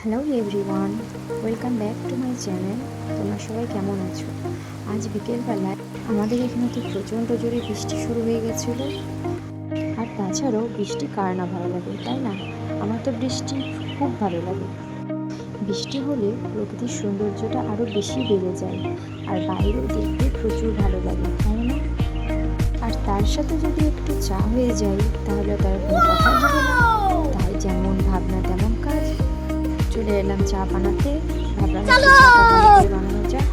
Hello everyone, welcome back to my channel. তোমরা সবাই কেমন আছো? আজ বিকেলবেলায় আমাদের এখানে তো প্রচণ্ড জোরে বৃষ্টি শুরু হয়ে গেছিলো। আর তাছাড়াও বৃষ্টি কার না ভালো লাগে, তাই না? আমার তো বৃষ্টি খুব ভালো লাগে। বৃষ্টি হলে প্রকৃতির সৌন্দর্যটা আরও বেশি বেড়ে যায়, আর বাইরেও দেখতে প্রচুর ভালো লাগে, তাই না? আর তার সাথে যদি একটু চা হয়ে যায় তাহলে তার কোনো কথাই হবে না। তাই যেমন ভাবনা তেমন কাজ, চলে এলাম চা বানাতে। ভাবলাম একটু চাটা বানানো যাক,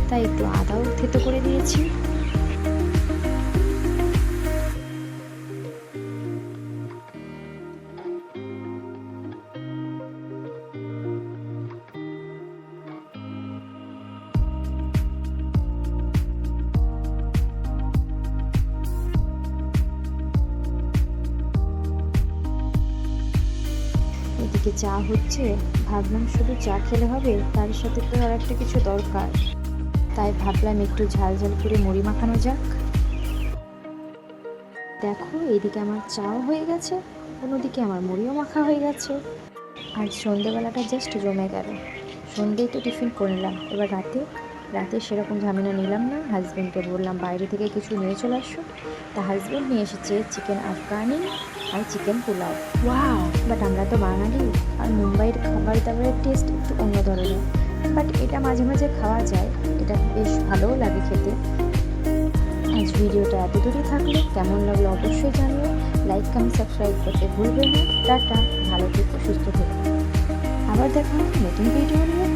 তাই একটু আদাও থেতো করে দিয়েছি। এদিকে চা হচ্ছে, ভাবলাম শুধু চা খেলে হবে, তার সাথে তো আর একটা কিছু দরকার। তাই ভাবলাম একটু ঝাল ঝাল করে মুড়ি মাখানো যাক। দেখো, এইদিকে আমার চাও হয়ে গেছে, অন্যদিকে আমার মুড়িও মাখা হয়ে গেছে। আর সন্ধেবেলাটা জাস্ট জমে গেল। সন্ধেই তো টিফিন করে নিলাম, এবার রাতে সেরকম ঝামেলা নিলাম না। হাজব্যান্ডকে বললাম বাইরে থেকে কিছু নিয়ে চলে আসো, তা হাজব্যান্ড নিয়ে এসেছে চিকেন আফগানি আর চিকেন পোলাও। ওয়াও! বাট আমরা তো বাঙালি, আর মুম্বাইয়ের খাবার দাবারের টেস্ট একটু অন্য ধরনের, বাট এটা মাঝে মাঝে খাওয়া যায়, এটা বেশ ভালোও লাগে খেতে। আজ ভিডিওটা এত দূরে থাকলে কেমন লাগলো অবশ্যই জানিও। লাইক, কমেন্ট, সাবস্ক্রাইব করতে ভুলবেন না। টাটা, ভালো থেকো, সুস্থ থেকো। আবার দেখা হবে নতুন ভিডিও নিয়ে।